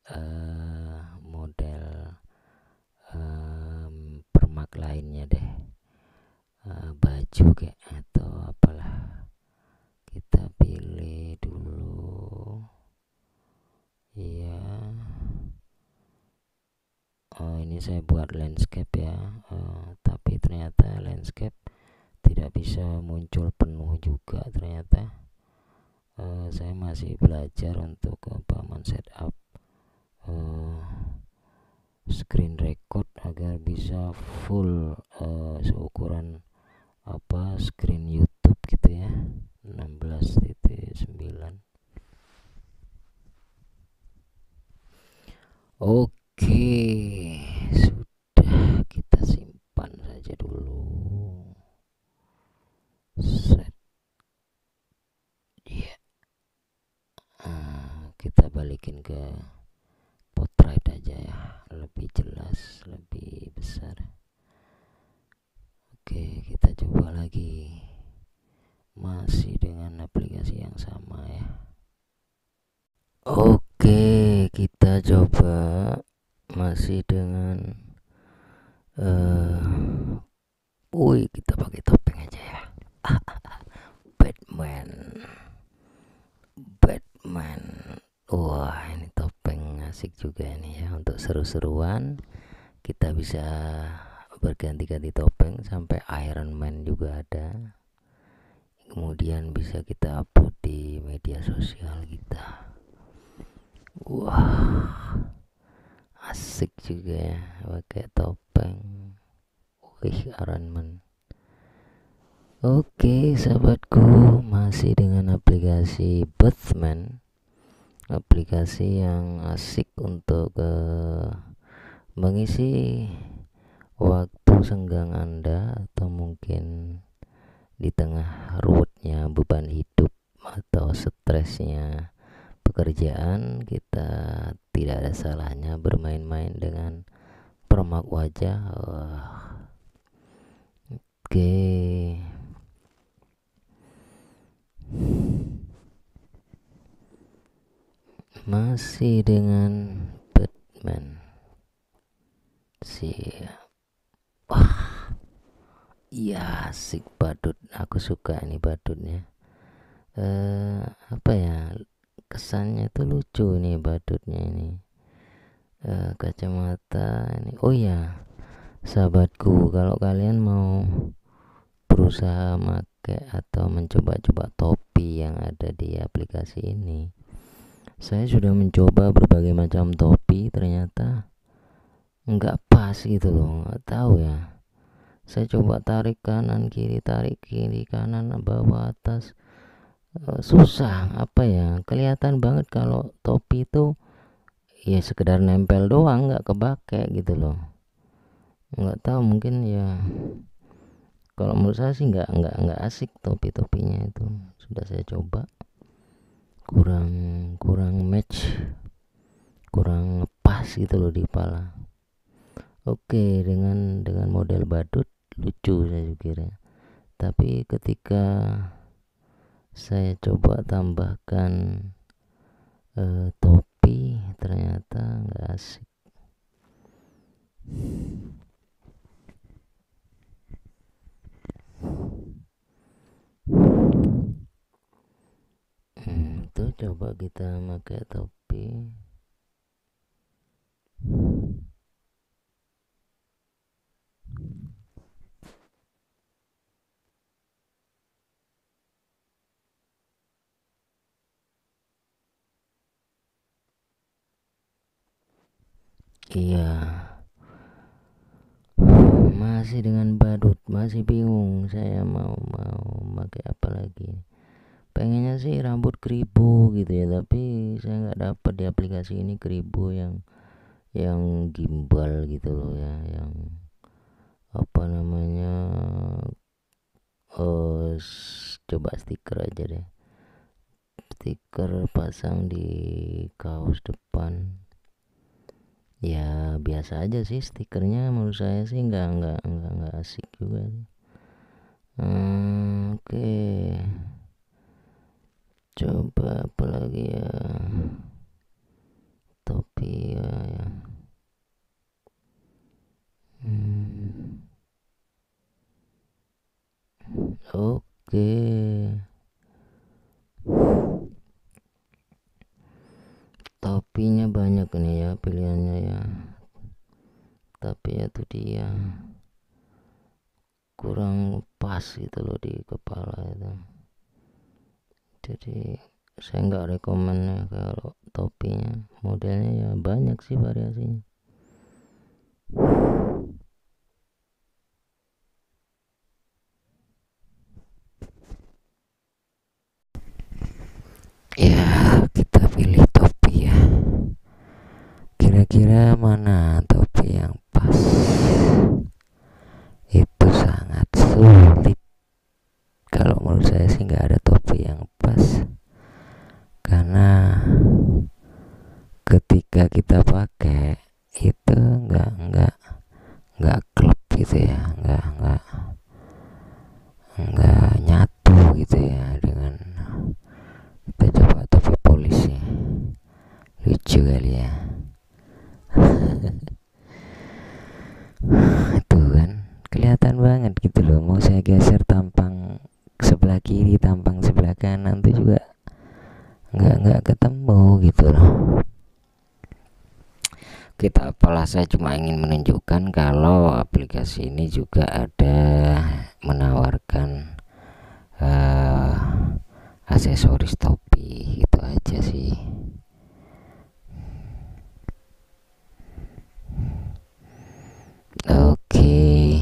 model permak lainnya deh, baju kayak atau apalah, kita pilih dulu ya. Oh ini saya buat landscape ya, tapi ternyata landscape tidak bisa muncul penuh juga ternyata. Saya masih belajar untuk setup screen record agar bisa full seukuran screen YouTube gitu ya, 16:9. Oke, sudah, kita simpan saja dulu. Set ya, kita balikin ke portrait aja ya, lebih jelas, lebih besar. Oke, kita coba lagi, masih dengan aplikasi yang sama ya. Oke, kita coba masih dengan kita pakai topeng aja ya. Batman. Wah, ini topeng asik juga nih ya, untuk seru-seruan. Kita bisa berganti-ganti topeng, sampai Iron Man juga ada. Kemudian bisa kita upload di media sosial kita. Wah, asik juga ya pakai topeng. Wih, Iron Man. Oke sahabatku, masih dengan aplikasi Batman, aplikasi yang asik untuk mengisi waktu senggang Anda, atau mungkin di tengah ruwetnya beban hidup atau stresnya pekerjaan, kita tidak ada salahnya bermain-main dengan permak wajah. Oke, masih dengan Batman. Siap. Wah, iya, asik badut. Aku suka ini badutnya. Apa ya, kesannya tuh lucu nih badutnya ini. Kacamata ini. Oh ya, sahabatku, kalau kalian mau berusaha make atau mencoba-coba topi yang ada di aplikasi ini, saya sudah mencoba berbagai macam topi, ternyata nggak pas gitu loh, nggak tahu ya. Saya coba tarik kanan kiri, tarik kiri kanan, bawah atas, susah. Apa ya, kelihatan banget kalau topi itu ya sekedar nempel doang, nggak kepake gitu loh. Nggak tahu, mungkin ya, kalau menurut saya sih nggak asik topi-topinya itu. Sudah saya coba, kurang kurang match, kurang pas gitu loh di kepala. Oke, dengan model badut lucu saya kira, tapi ketika saya coba tambahkan topi ternyata nggak asik. Tuh coba kita pakai topi. Iya, masih dengan badut, masih bingung saya mau pakai apa lagi. Pengennya sih rambut keribu gitu ya, tapi saya nggak dapat di aplikasi ini keribu yang gimbal gitu loh ya, yang apa namanya, coba stiker aja deh, stiker pasang di kaos depan. Ya biasa aja sih stikernya, menurut saya sih nggak asik juga sih. Oke, coba apa lagi ya, topi ya. Oke, topinya banyak nih ya pilihannya ya, tapi ya tuh dia kurang pas gitu loh di kepala itu. Jadi saya nggak rekomen ya kalau topinya. Modelnya ya banyak sih variasinya. Ya kita pilih topi ya, kira-kira mana topi yang pas. Itu sangat sulit. Kalau menurut saya sih nggak ada topi yang pas, karena ketika kita pakai itu nggak klop gitu ya, nggak nyatu gitu ya dengan. Kita coba topi polisi, lucu kali ya. Itu kan kelihatan banget gitu loh, mau saya geser tampang sebelah kiri, tampang sebelah kanan tuh juga nggak ketemu gitu loh. Kita apalah, saya cuma ingin menunjukkan kalau aplikasi ini juga ada menawarkan aksesoris topi, itu aja sih. Oke,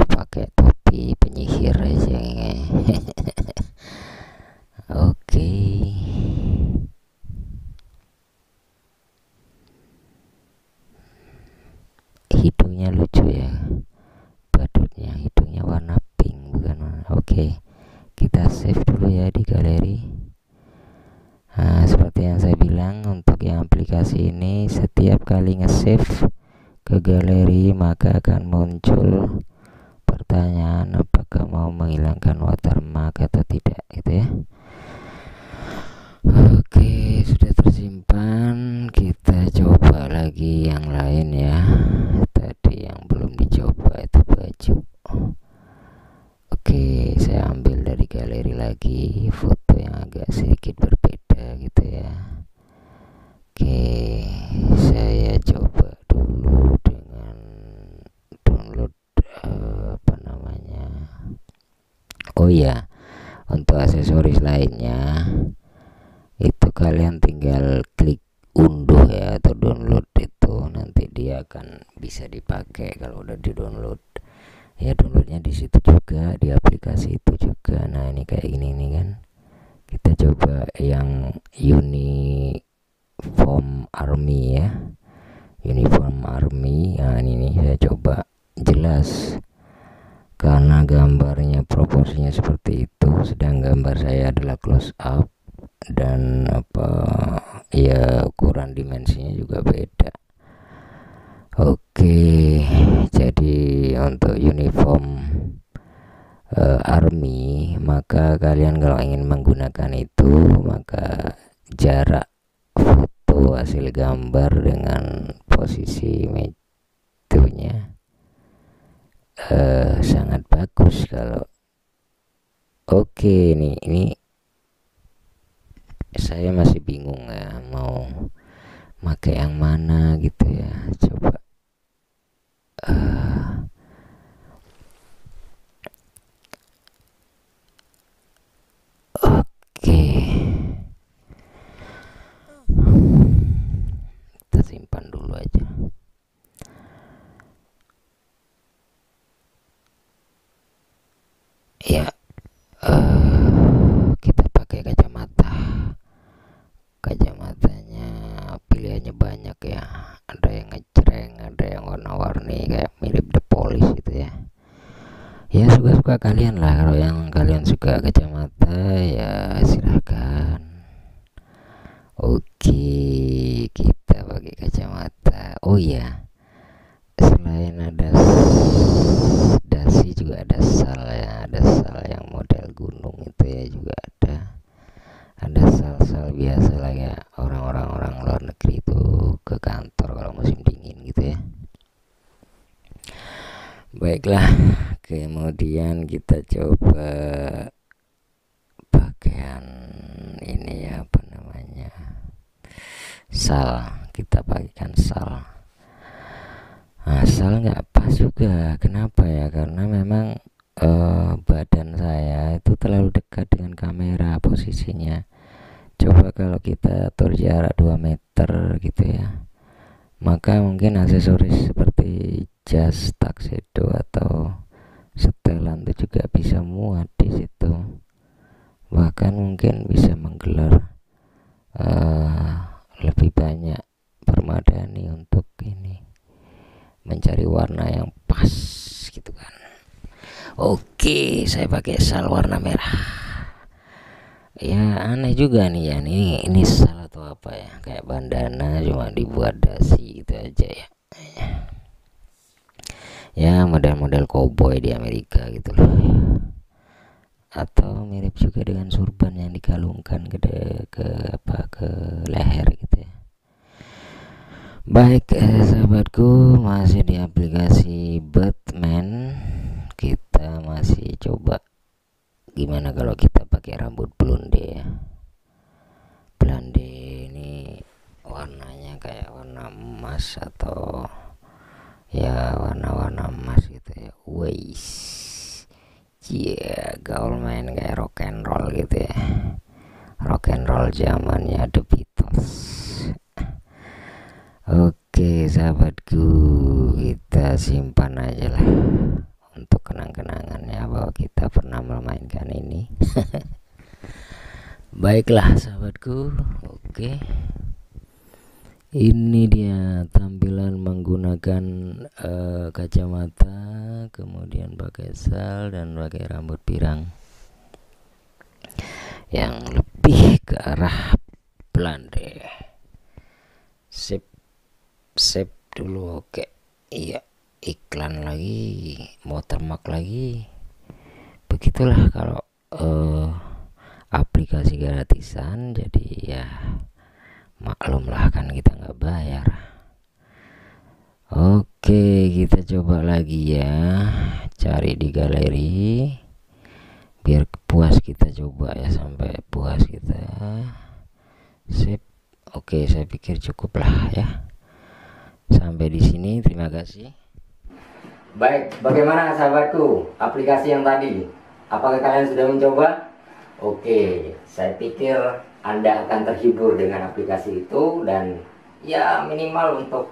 pakai topi penyihir aja. Oke. Hidungnya lucu ya, badutnya hidungnya warna pink bukan warna. Oke, kita save dulu ya di galeri. Seperti yang saya bilang, untuk yang aplikasi ini setiap kali nge-save ke galeri maka akan muncul pertanyaan apakah mau menghilangkan watermark atau tidak gitu ya. Oke, sudah tersimpan. Kita coba lagi yang lain ya. Tadi yang belum dicoba itu baju. Oke, saya ambil dari galeri lagi foto yang agak sedikit berbeda gitu ya. Oke, saya coba dulu dengan download apa namanya. Oh ya, untuk aksesoris lainnya itu kalian tinggal klik unduh ya atau download, itu nanti dia akan bisa dipakai kalau udah di download ya. Downloadnya di situ juga, di aplikasi itu juga. Nah ini kayak gini nih kan, kita coba yang uniform army ya, uniform army. Nah ini nih saya coba, jelas karena gambarnya proporsinya seperti itu, sedang gambar saya adalah close up, dan apa ya, ukuran dimensinya juga beda. Oke, jadi untuk uniform army, maka kalian kalau ingin menggunakan itu, maka jarak foto hasil gambar dengan posisi metunya sangat bagus. Kalau oke, ini saya masih bingung ya, mau pakai yang mana gitu ya. Coba oke, kita simpan dulu aja. Ya, kita pakai kacamatanya pilihannya banyak ya, ada yang ngejreng, ada yang warna-warni kayak mirip The Police gitu ya. Ya suka-suka kalian lah, kalau yang kalian suka kacamata ya silahkan. Oke, kita pakai kacamata. Oh iya, selain ada dasi juga ada sal ya, ada sal yang model gunung itu ya, juga ada sal-sal biasa lah ya, orang luar negeri itu ke kantor kalau musim dingin gitu ya. Baiklah, kemudian kita coba pakaian ini ya, apa namanya, sal. Kita pakaikan sal. Sal nggak pas juga. Kenapa ya? Karena memang badan saya itu terlalu dekat dengan kamera posisinya. Coba kalau kita atur jarak 2 meter gitu ya, maka mungkin aksesoris seperti jas, tuxedo atau setelan itu juga bisa muat di situ. Bahkan mungkin bisa menggelar lebih banyak permadani untuk ini, mencari warna yang pas gitu kan. Oke, saya pakai sal warna merah. Ya aneh juga nih ya, ini sal atau apa ya, kayak bandana cuma dibuat dasi gitu aja ya. Ya model-model cowboy di Amerika gitu loh, atau mirip juga dengan surban yang dikalungkan ke leher gitu ya. Baik, sahabatku, masih di aplikasi Batman. Kita masih coba gimana kalau kita pakai rambut blonde ya. Blonde ini warnanya kayak warna emas atau ya warna-warna emas gitu ya. Wais, yeah, gaul main kayak rock and roll gitu ya, rock and roll zamannya The Beatles. Oke sahabatku, kita simpan aja lah untuk kenang-kenangannya bahwa kita pernah memainkan ini. Baiklah sahabatku, oke, ini dia tampilan menggunakan kacamata, kemudian pakai sal dan pakai rambut pirang yang lebih ke arah blonde. Sip dulu, oke. Iya, iklan lagi, watermark lagi. Begitulah kalau aplikasi gratisan, jadi ya maklum lah, kan kita nggak bayar. Oke, kita coba lagi ya, cari di galeri biar puas, kita coba ya sampai puas kita. Sip. Oke, saya pikir cukup lah ya. Sampai di sini, terima kasih. Baik, bagaimana sahabatku aplikasi yang tadi? Apakah kalian sudah mencoba? Oke, saya pikir Anda akan terhibur dengan aplikasi itu, dan ya minimal untuk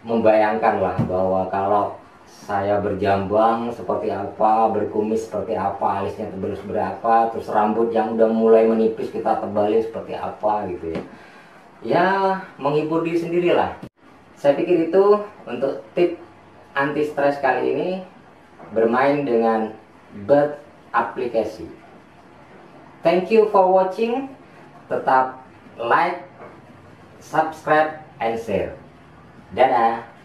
membayangkan lah bahwa kalau saya berjambang seperti apa, berkumis seperti apa, alisnya tebal seperti apa, terus rambut yang udah mulai menipis kita tebalin seperti apa gitu ya. Ya, menghibur diri sendiri lah. Saya pikir itu untuk tip anti stres kali ini, bermain dengan Bat aplikasi. Thank you for watching. tetap like, subscribe, and share. Dadah.